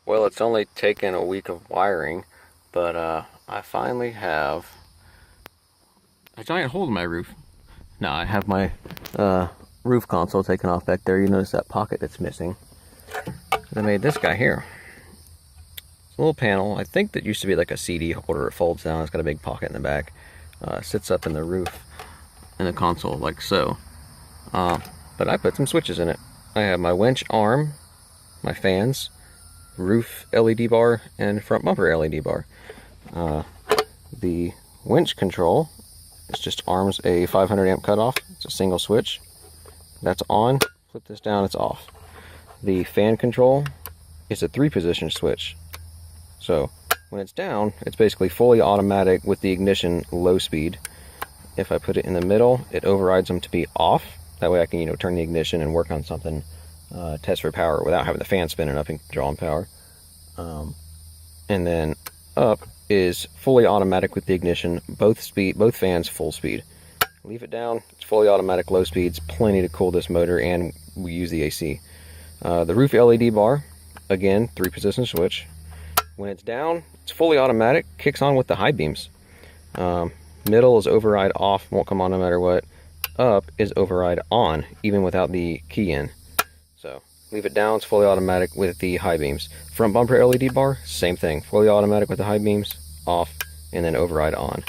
Well, it's only taken a week of wiring, but I finally have a giant hole in my roof. Now I have my roof console taken off back there. You notice that pocket that's missing. I made this guy here. It's a little panel. I think that used to be like a CD holder. It folds down. It's got a big pocket in the back. Sits up in the roof in the console like so. But I put some switches in it. I have my winch arm, my fans, roof LED bar, and front bumper LED bar. The winch control is just arms a 500 amp cutoff. It's a single switch. That's on. Flip this down, it's off. The fan control is a 3-position switch. So when it's down, it's basically fully automatic with the ignition low speed. If I put it in the middle, it overrides them to be off. That way I can, turn the ignition and work on something, test for power without having the fan spinning up and drawing power. And then up is fully automatic with the ignition, both fans full speed. Leave it down, it's fully automatic, low speeds, plenty to cool this motor, and we use the AC. The roof LED bar, again, 3-position switch. When it's down, it's fully automatic, kicks on with the high beams. Middle is override off, won't come on no matter what. Up is override on, even without the key in. So leave it down, it's fully automatic with the high beams. Front bumper LED bar, same thing, fully automatic with the high beams, off, and then override on.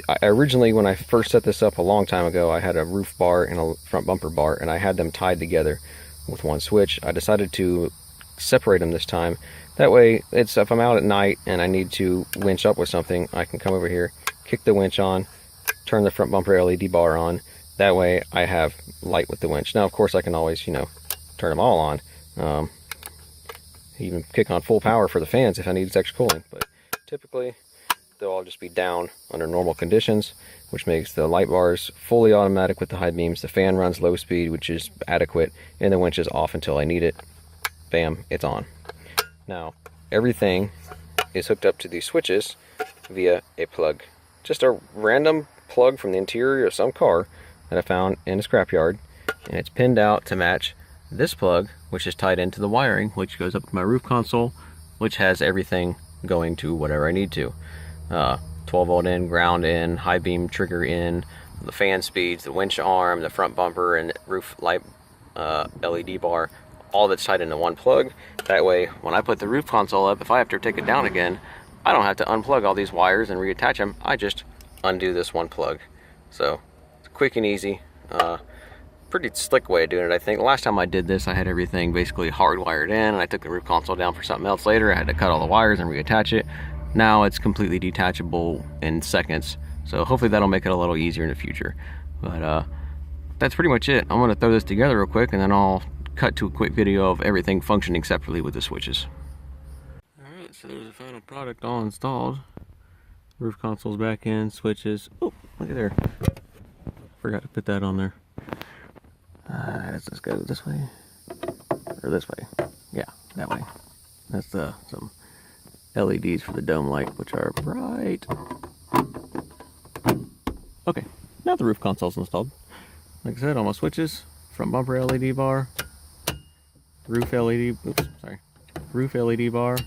I originally, when I first set this up a long time ago, I had a roof bar and a front bumper bar, and I had them tied together with one switch. I decided to separate them this time. That way, if I'm out at night and I need to winch up with something, I can come over here, kick the winch on, turn the front bumper LED bar on. That way I have light with the winch. Now, of course, I can always, turn them all on. Even kick on full power for the fans if I need extra cooling. But typically, they'll all just be down under normal conditions, which makes the light bars fully automatic with the high beams. The fan runs low speed, which is adequate, and the winch is off until I need it. Bam, it's on. Now, everything is hooked up to these switches via a plug. Just a random plug from the interior of some car that I found in a scrapyard, and it's pinned out to match this plug, which is tied into the wiring, which goes up to my roof console, which has everything going to whatever I need to. 12 volt in, ground in, high beam trigger in, the fan speeds, the winch arm, the front bumper, and roof light LED bar, all that's tied into one plug. That way, when I put the roof console up, if I have to take it down again, I don't have to unplug all these wires and reattach them. I just undo this one plug. So it's quick and easy. Pretty slick way of doing it, I think. The last time I did this, I had everything basically hardwired in, and I took the roof console down for something else later. I had to cut all the wires and reattach it. Now it's completely detachable in seconds, so hopefully that'll make it a little easier in the future. But that's pretty much it. I'm going to throw this together real quick, and then I'll cut to a quick video of everything functioning separately with the switches. Alright, so there's the final product all installed. Roof console's back in, switches. Oh, look at there. Forgot to put that on there. Does this go this way? Or this way? Yeah, that way. That's some LEDs for the dome light, which are bright. Okay, now the roof console's installed. Like I said, all my switches, front bumper LED bar, roof LED bar,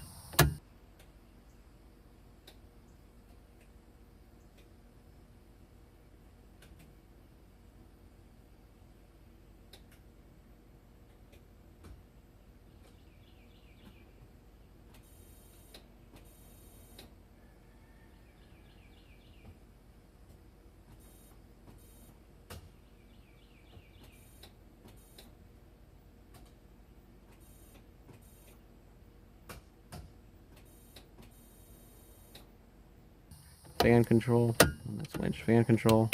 fan control, and that's winch fan control.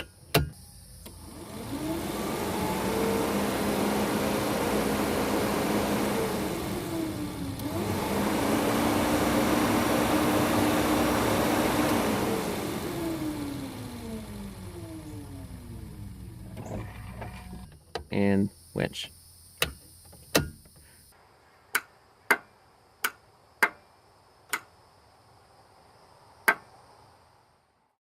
And winch.